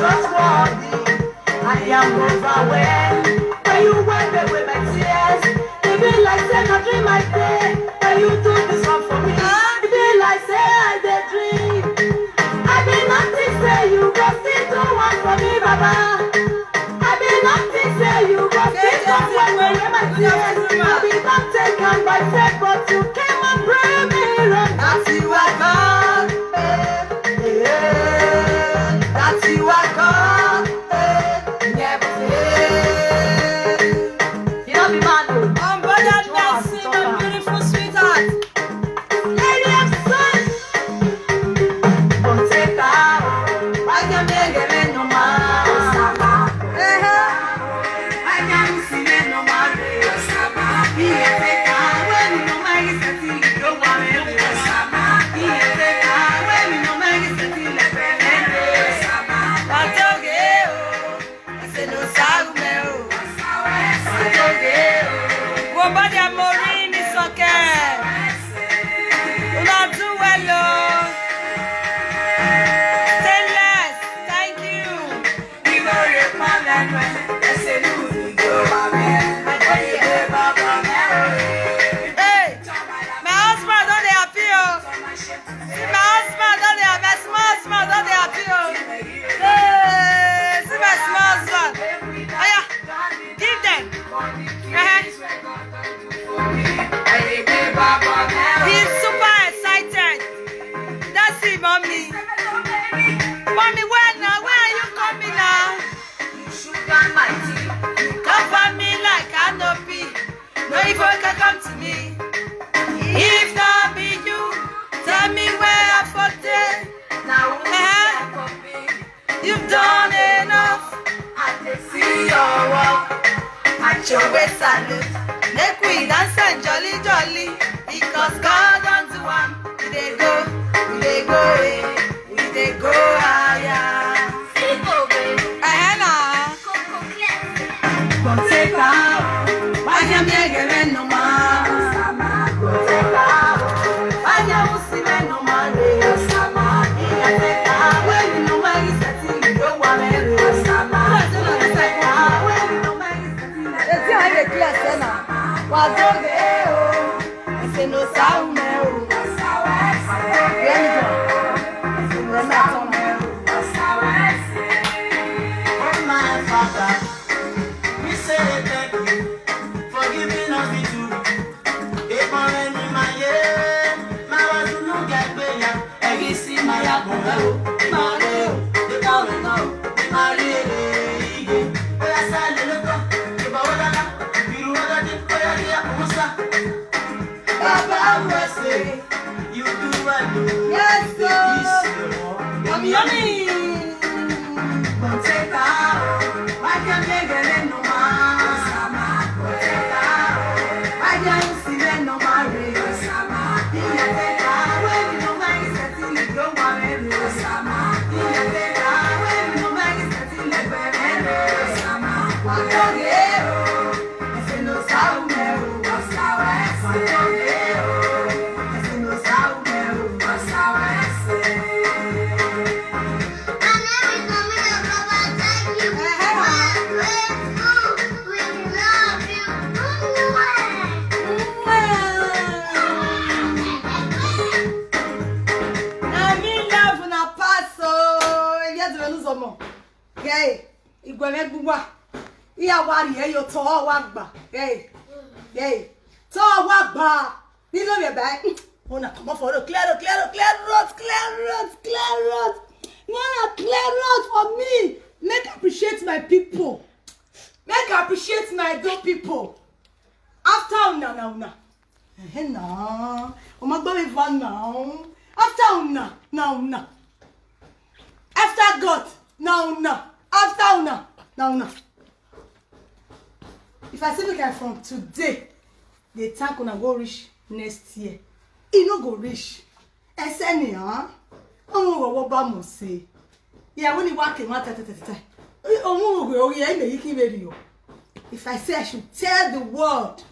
trustworthy. I am overwhelmed. When you wipe away my tears, it be like say I dream my day. When you do this one for me, it be like say I dey dream. I be nothing say you go still do one for me, Baba. I be nothing say you go still come wipe away my tears. I be not taken by faith, but you came and bring me right. That's you are God. That's you are God. Never fail. You know be man o. Brother Nelson, my beautiful sweetheart. Lady of sun. Don't take out. I can make it no man. I can't see it no man. He is take out when you know my is a thing. You don't want me. He is take out when you know my is a thing. Nobody Maureen is okay. You not do well, oh. Stainless, thank you. Hey, my husband don't they happy, oh. See my husband don't they happy, my small husband don't they happy, oh. Hey, see my small husband. Oh yeah, give them. He's super excited. That's it, mommy. Mommy, where now? Where are you coming now? Cover me like canopy. No evil can come to me. If not be you, tell me where I fought it. You've done enough. I see your walk. At your waist salute. Make we dance and jolly jolly, because God owns the one. We dey go, we dey go higher. Now. Don't take out. Why you make it no man? Don't take out. Why you see me no man? Take out. When you know where you setting, you don't want me. Take out. When you know where you setting, Let's see how they clear, Senna. What's okay, oh? I say no sound, oh. Let me go. Let me turn. oh my Father, we say thank you for giving us victory. If I in my year, my was to look at me, every see my apple, Mario, the don't know, Mario, but I said, look, if I would you would have Baba will say, you do what you Yes, sir. Yummy, yummy. don't take out. Why can't they get no man? Take out. Why can't you see them no marry? Take out. When you know my is setting it, don't want me. Take out. When you know my is setting it, I say no sound, no. Iya wari e yo to wa gba. Hey. To wa gba. Ni lo be ba. Una come for road. Clear road. No, clear road for me. Make appreciate my people. Make appreciate my good people. After una na. No. O ma gba me van now. After una, na. After God, na. After una, na. If I say look at from today, the tank gonna go reach next year. It no go reach. Eseni wo ba mo say. Yeah, when you walk in one if I say I should tell the world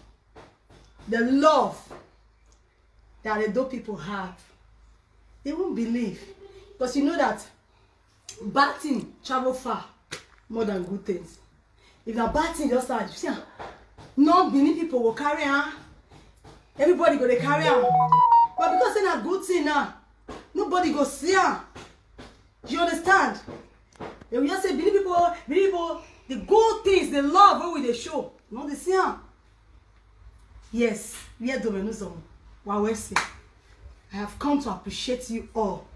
the love that the dope people have, they won't believe. Because you know that bad thing travel far more than good things. If na bad thing just start, you see am, no Benin people go carry am, everybody go dey carry am, but because say na good thing now, nobody go see am. You understand? They will just say Benin people, the good things, the love wey we dey show, no dey see am. Yes, we are Domenuzom. Wawese. I have come to appreciate you all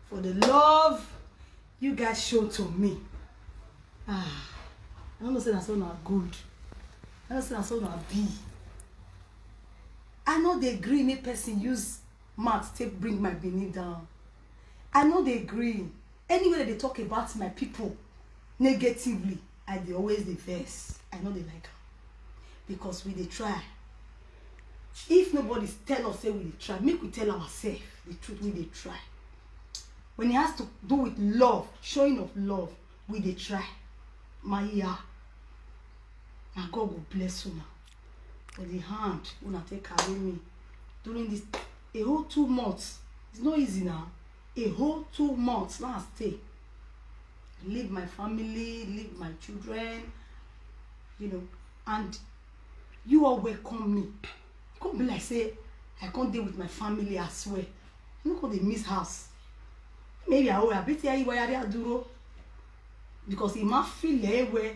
for the love you guys show to me. I don't know say that's so not good. I don't say that's so not be. I know they agree me person use mouth to bring my Benin down. I know they agree. Anyway they talk about my people negatively, they always the verse. I know they like them. Because we they try. If nobody tell us say we dey try, make we tell ourselves the truth, we dey try. When it has to do with love, showing of love, we dey try. My ear. And God will bless you now. For the hand una take carry me during this a whole 2 months. It's not easy now. A whole 2 months now I stay. Leave my family, leave my children, you know, and you all welcome me. Can't be like say I can't deal with my family as well. You know they miss house. Maybe I will be here where duro because he might feel where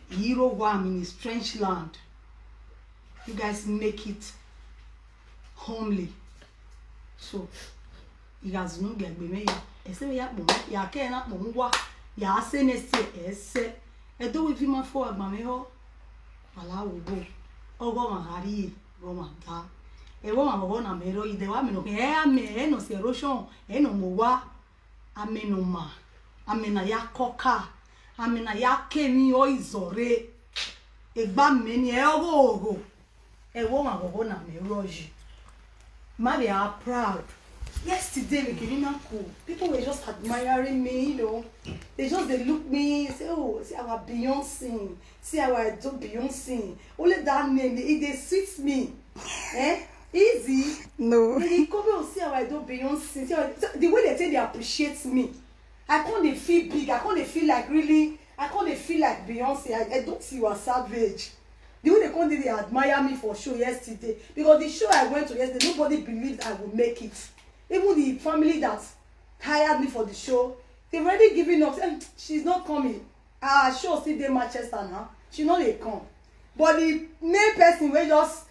hero one in a strange land. You guys make it homely. So you guys know get me. I say ya can not wa ya say next year I do with him for my ho. Ala wo go. Ogo mahari. Romanta. E won ma won na mero ide wa me no ame no se erosion no mo wa ame no ma ame na ya koka ame na ya kemi o izore egba me ni e ogo e won ma won na mero ji ma they are proud. Yesterday we came in cool. People were just admiring me, you know. They look me, say, oh, see our Beyonce, see our Beyonce. Only that name, they suits me. Easy. No. They come and see our Beyonce. The way they say they appreciate me. I can't feel big. I can't feel like really. I can't feel like Beyonce. I don't see you are savage. The way they admire me for show yesterday. Because the show I went to yesterday, nobody believed I would make it. Even the family that hired me for the show, they've already given up. She's not coming. Show still in Manchester now. She not they come. But the main person will just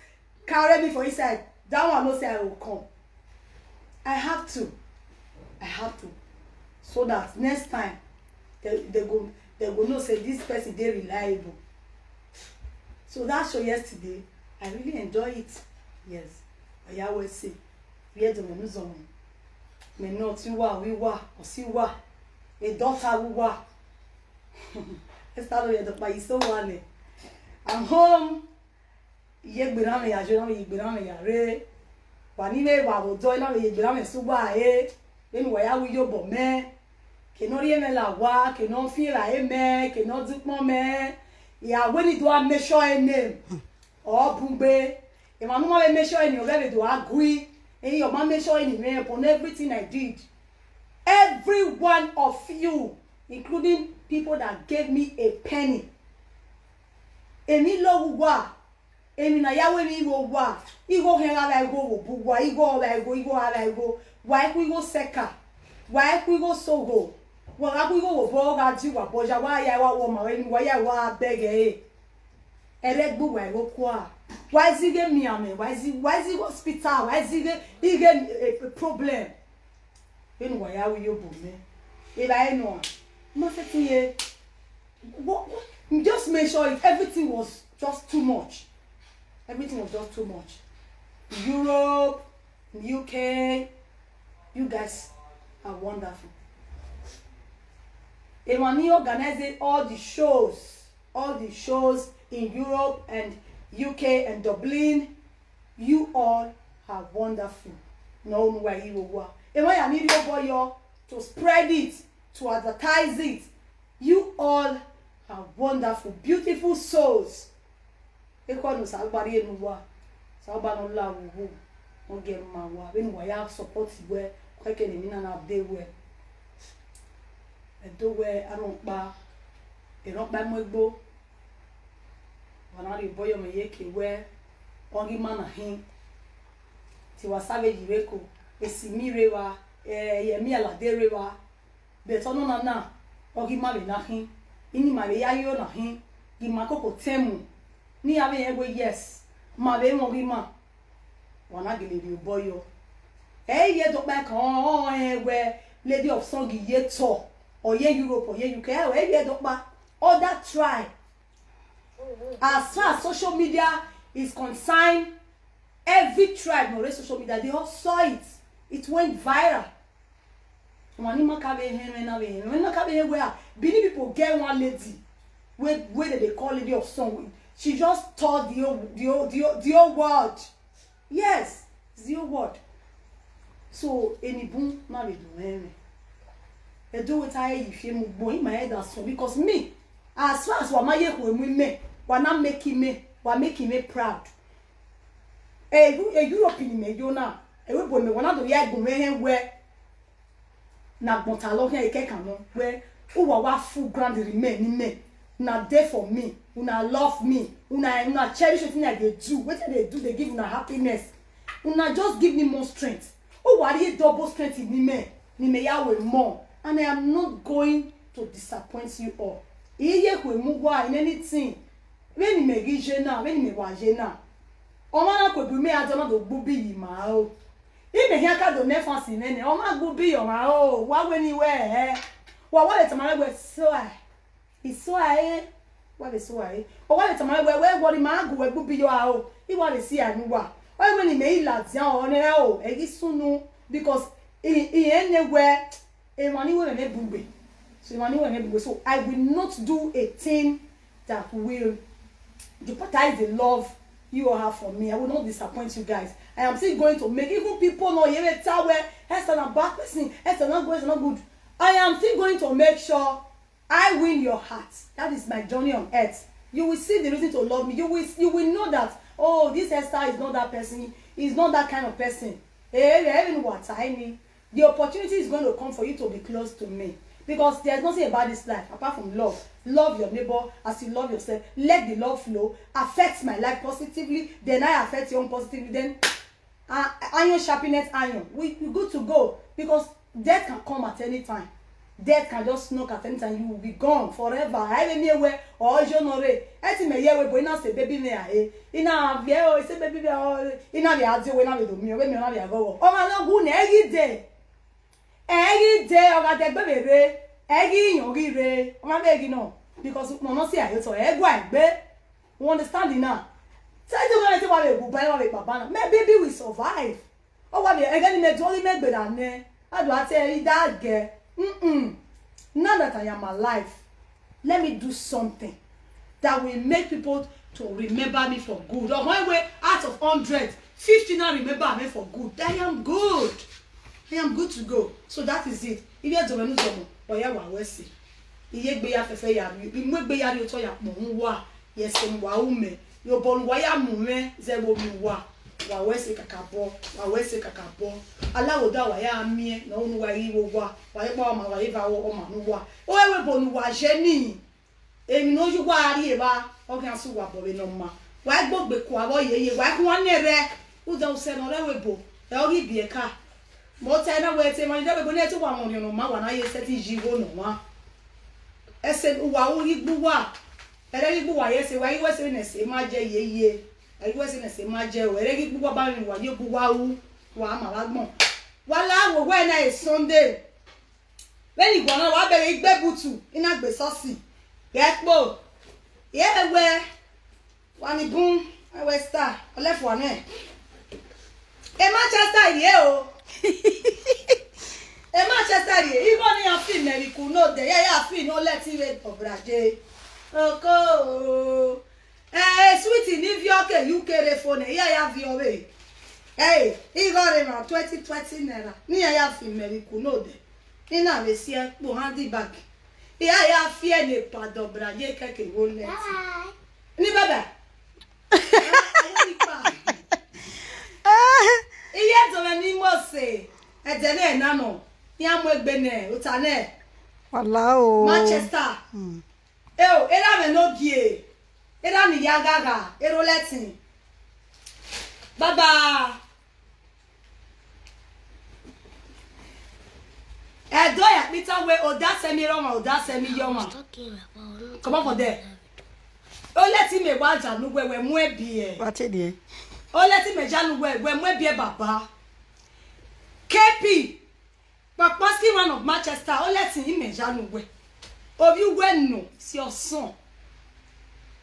carry me for inside. That one no say I will come. I have to. So that next time they go know say this person they reliable. So that show yesterday, I really enjoy it. Yes. I always say. We are the Domenuzom. Me no ti wa, we wa, or si wa. A daughter we wa. Let's start with the place so one. I'm home. Ye gbera me ya jo na me gbera me ya re. Wa ni me wa bo do na me gbera me so wa e. Enu wa ya wi yo bo me. Ke no ri me la wa, ke no fi la e me, ke no dupon me. Ya when it do a measure a name. Or bungbe. E ma no ma measure any o be do agree. And your mom made sure anyway upon everything I did. Every one of you, including people that gave me a penny. Emi lo wa. Emi na yawe mi wo wa. Igo hera la igo wo wa. Igo ala igo. Why we go seka? Why we go sogo? Wa we go wo bo ga ji wa boja wa ya wa wo ma wa ya wa bege. Elegbu wa go kwa. Why is he getting me? Why is he hospital? Why is he getting a problem? You know why are we able me? If I know, nothing. What? Just make sure if everything was just too much. Everything was just too much. Europe, UK, you guys are wonderful. Emani organized all the shows in Europe and UK and Dublin. You all are wonderful. No where you were. And when I need your boy to spread it, to advertise it, you all are wonderful, beautiful souls. Salbari enuwa, salbano la wu, no get mawa. When we are support where, quite any na na day where. do where I don't buy mwegbo. When I boy me yeke where ongi mana hin. Ti wa savage reko. Esimi rewa, yemi alade rewa. But ono na ongi ma be na hin. Ini ma be yayo na hin. Gi makoko temu. Ni ave yegwe yes. Ma be mo gi ma. Wana gele bi boyo. Ye do back on where Lady of Song ye to or ye Europe or ye UK or ye do back other try. As far as social media is concerned, every tribe no social media they all saw it. It went viral. When Benin people get one lady where they call Lady of Song. She just told the old world. Yes, it's the old word. So any boom married me. I do what I if you move in my head as well because me, as far as what my year with me, what not making me proud. A European me, you know, a woman, one of the year go where na bontalo here kekano where who wa full ground remain in me. Una there for me, una love me, una cherish everything I do. What they do, they give una happiness. Una just give me more strength. Oh, what is double strength in me? Ni yawe more, and I am not going to disappoint you all. Iye kwe mugwa in anything. When ni me gijena, when ni me wajena. Oma kwe bume adama do bubi yima o. Ime hiaka do nefansi nene. Oma bubi yoma o. Wa weni we eh. Wa wale tamale we so I. Iso aye. Wa le so aye. O wale tamale we wori ma gu we bubi yo a o. I wa le si anuwa. Why when he made Latian or no, Egisunu because anywhere a money will make booby. So money will make so I will not do a thing that will jeopardize the love you all have for me. I will not disappoint you guys. I am still going to make even people know you tell where Esther a bad person, Esther not good, it's not good. I am still going to make sure I win your heart. That is my journey on earth. You will see the reason to love me. You will know that. Oh, this Esther is not that person. He's not that kind of person. Even what I mean, the opportunity is going to come for you to be close to me. Because there's nothing about this life apart from love. Love your neighbor as you love yourself. Let the love flow. Affect my life positively. Then I affect your own positively. Then iron sharpness iron. We good to go. Because death can come at any time. Death can just knock at any time. You will be gone forever. I even hear where or you know it. I think my year we boy now say baby me eh. Ina vie say baby me oh. Ina be adio we na be do me. We me na be go. O ma no gu na every day. Every day o ga de gbe bebe. Egi yan ri re. O ma be egi no because mama say ayo so e gwa egbe. You understand it now? Say to me say wa be go buy wa be baba na. My baby will survive. O wa be again me do me gbe da ne. I do ate that girl. Now that I am alive, let me do something that will make people to remember me for good. Or one way out of 100, 50 now remember me for good. I am good. I am good to go. So that is it. If you don't know, or you are wesi. Iye gbe ya fefe ya mi. Imu gbe ya ri oto ya mo nwa. Yes, nwa ume. Yo bon wa ya mu me zebo mi wa. Wa wesi kakabo. Wa wesi kakabo. Alawo da wa ya mi na onu wa yi wo wa. Wa ye pa ma wa ye ba wo o ma nu wa. O ewe bonu wa je ni. Emi no ju wa ri e ba. O kan su wa bo we no ma. Wa gbogbe ku abo yeye wa ku won ne re. U da o se no re we bo. E o ri bi e ka. Mo te na we te mo ni de we bo ne ti wa mo ni no ma wa na ye se ti ji wo no wa. Ese wa o ri gbu wa. Ere ri gbu wa ye se wa yi we se ne se ma je yeye. Ayi we se ne se ma je o. Ere ri gbu wa ba mi wa ye gbu wa wu. Wa ma wa gbon. Wala wo when na Sunday. When you gonna wa bere igbe butu ina gbe sosi. Yepo. Yewe. Wa ni bun, we star. Olefo wa na. E Manchester ye o. E Manchester ye. Even ni afi Meriku no de. Ya afi no let it obraje. Oko. Sweetie ni vi oke UK re phone. Ya vi owe. Hey, he got him on 2020 naira. Ni ya fi Meriku no de. Ina le si e po handi bag. Ya fi e ne pado braje keke wo let. Ni baba. Iye to me ni mo se. E de na no. Ya mo egbe ne, uta ne. Walao. Manchester. Ew, era me no gie. Era ni yagaga. Ero letting. Baba. Do ya Peter we oda semi roma oda semi yoma. Come on for there. O let me waja nu we mu ebie. What it is? O let me janu we mu ebie baba. KP. But Paski one of Manchester, o let him me janu we. Of you when no, it's your son.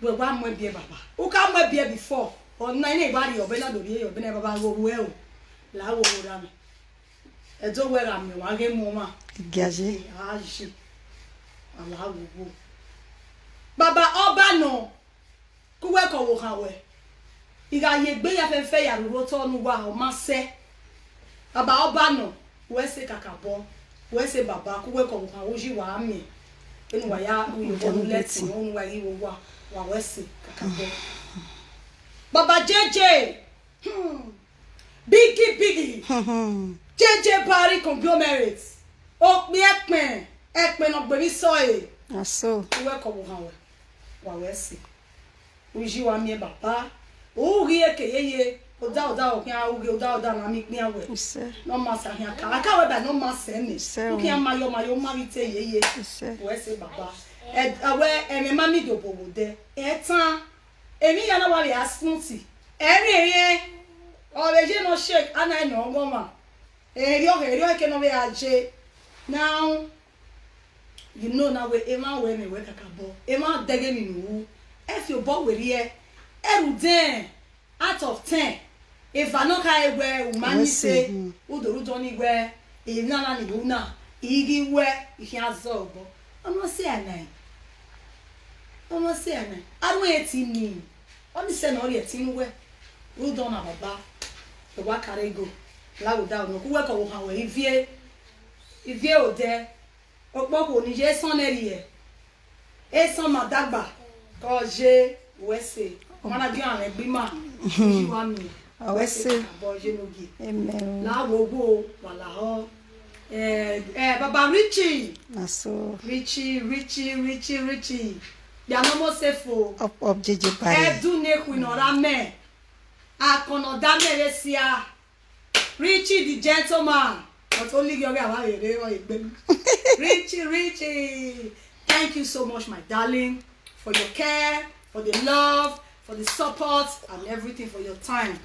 We one mu ebie baba. O ka mu ebie before. Or na anybody obena do ye obena baba go we o. La wo ra me. Edo we ra me wa ge mo ma. Gaji. Aji. Ala wo. Baba oba no. Ku we ko wo kan we. Iga ye gbe ya fe ya ro to nu wa o ma se. Baba oba no. We se kakabo. We se baba ku we ko wo kan o ji wa mi. Enu wa ya u yo let me onu wa yi wo wa we se kakabo. Baba JJ. Biggie. JJ Barry conglomerate. O mi ekpen no gbe mi so e. Aso. We ko wo han we. Wa we se. O ji wa mi baba. O ri eke yeye. Oda o kin a o ri oda na mi pin awe. Ise. No ma sa hin aka we ba no ma se ni. O kin ma yo ma te yeye. Ise. We se baba. Awe me ma mi do bo de. Etan. Emi ya na wa le asunti. Eri Oreje no shake ana no goma. Eri ke no be aje. Now you know now we ema we me we kakabo. Ema dege mi nu. If you bought with here, eru den out of 10. If I no kai we umani say udoru doni we e na ni una igi we ihia zobo. Omo say anan. Omo say anan. Anu eti ni. Oni say no ri eti we. Who done our baba? The wakare go. Lawo down. Who work on how we vie o de. Okpoko ni je son eri e son madagba. Ko je wese. Mana bi an egbi ma. Ji wa mi. Wese. Bo je no gi. Amen. Lawo go wala ho. Baba Richie. Aso. Richie. Ya no mo sefo. Up JJ Barry. Edu ne ku no ra me. Akono dameresia. Richie the gentleman. But only you Richie. Thank you so much, my darling, for your care, for the love, for the support, and everything, for your time.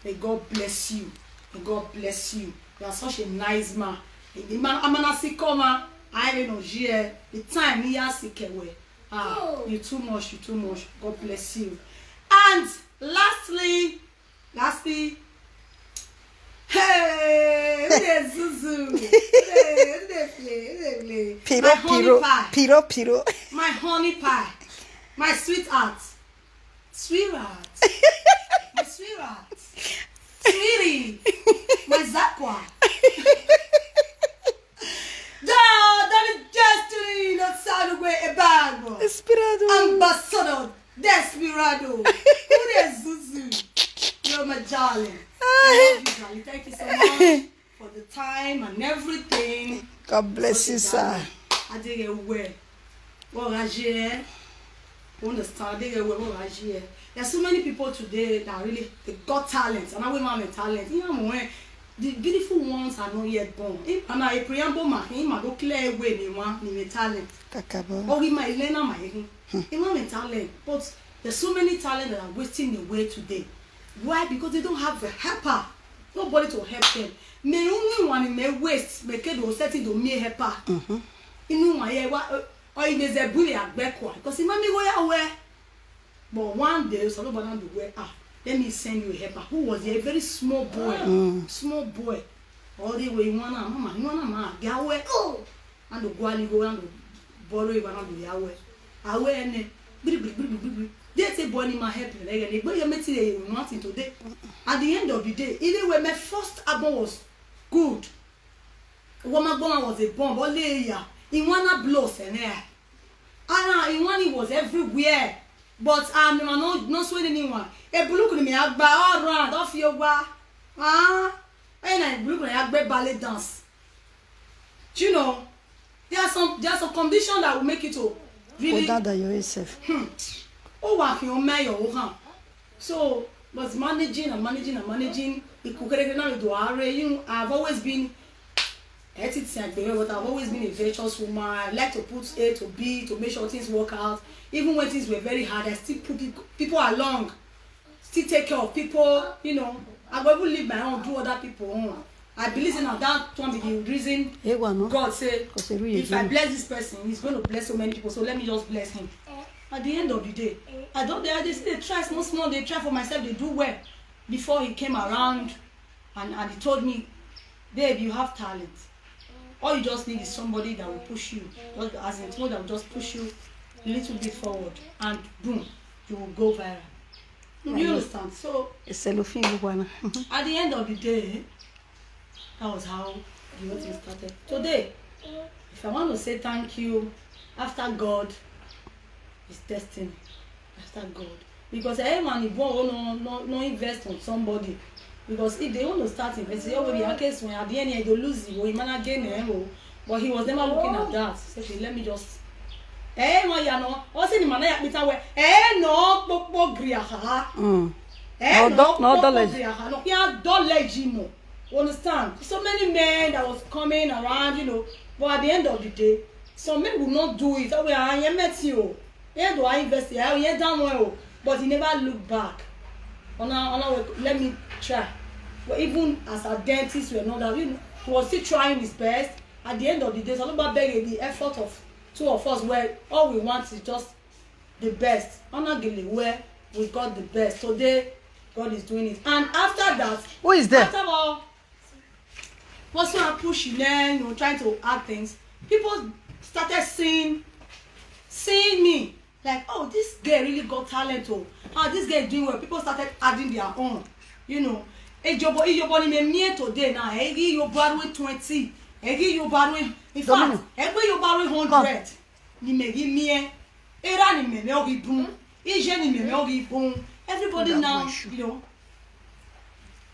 May God bless you. May God bless you. You are such a nice man. The man Amanasikoma, I don't know, the time he has to you're too much. God bless you. And lastly, hey, Zuzu. Piro. My honey pie. My sweetheart. My sweetheart. Sweetie. My Zakwa. That is destiny. Not Salugwe Ebago. Desperado. Ambassador Desperado. Who is Zuzu? You're my darling. I love you, darling. Thank you so much for the time and everything. God bless you, sir. I did it well. What I share. Understand? I did it well. What I share. There's so many people today that really they got talent, and I will have talent. You know, the beautiful ones are not yet born. And I preamble my him. I don't clear away me one me talent. Kakabo. Or he might learn my him. He want talent, but there's so many talent that are wasting away today. Why? Because they don't have a helper. Nobody to help them. Me only one me waste. Me kedo setting to me helper. Inu ma ye wa or in the bully at backward. Because he mami go ya where. But one day so nobody do where let me send you a helper. Who was a very small boy. Small boy. All the way mama ma gawe. And the gwali go and borrow you and do yawe. Awe ne they say boy my help like but you met it wanting today. At the end of the day, even when my first album was good, woman was a bomb, but later in one blows and there. In one it was everywhere. But I'm not swing anyone. A blue me all around off your wa. And I blue ballet dance. Do you know? There are some conditions that will make you to really. Without that yourself. Oh, working on my So was managing. I've always been but I've always been a virtuous woman. I like to put A to B to make sure things work out. Even when things were very hard, I still put people along, still take care of people. You know, I will even leave my own, do other people own. I believe in that one be the reason God said, if I bless this person, he's going to bless so many people. So let me just bless him. At the end of the day, they try small, they try for myself, they do well. Before he came around and he told me, babe, you have talent. All you just need is somebody that will push you, as in someone that will just push you a little bit forward, and boom, you will go viral. You understand? So at the end of the day, that was how the whole thing started. Today, if I want to say thank you, after God, it's destiny. After God, because everyone no invest on somebody. Because if they want to start investing, at the end they lose it, he might gain it. But he was never looking at that. He said, let me just. Understand? So many men that was coming around, you know, but at the end of the day, some men will not do it. Oh, I met you. Where do I invest? I done well, but he never looked back. Let me try. But even as a dentist, we're not that, you know, he was still trying his best. At the end of the day, so about begging the effort of two of us, where all we want is just the best. Where we got the best. Today, God is doing it. And after that, who is there? After all, what's so pushing then, you know, trying to add things, people started seeing me like, oh, this girl really got talent. Oh, this girl is doing well. People started adding their own, you know. Today now, you borrow 20, you borrow, in fact, you borrow 100. You may give me everybody now, you know,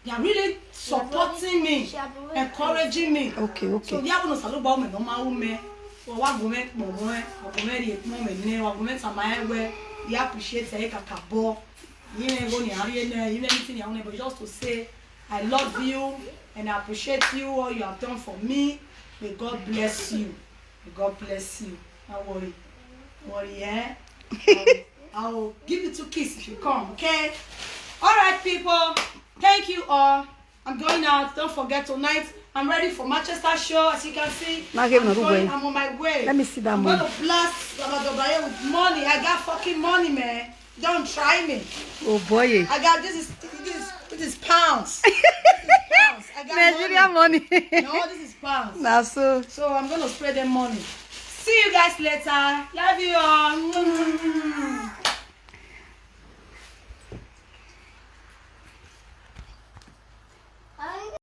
they are really supporting me, encouraging me. Okay. So they are going to salute about me, no matter what government, you appreciate but just to say, I love you and I appreciate you, all you have done for me. May God bless you. May God bless you. Don't worry, yeah? I'll give you 2 kisses if you come, okay? Alright, people. Thank you all. I'm going out. Don't forget tonight. I'm ready for Manchester show. As you can see, I'm on my way. Let me see that money. I'm going to blast Labadobaye with money. I got fucking money, man. Don't try me. Oh boy. I got this is pounds. This is pounds. I got Nigeria money. No, this is pounds. Nah, so I'm going to spread them money. See you guys later. Love you all.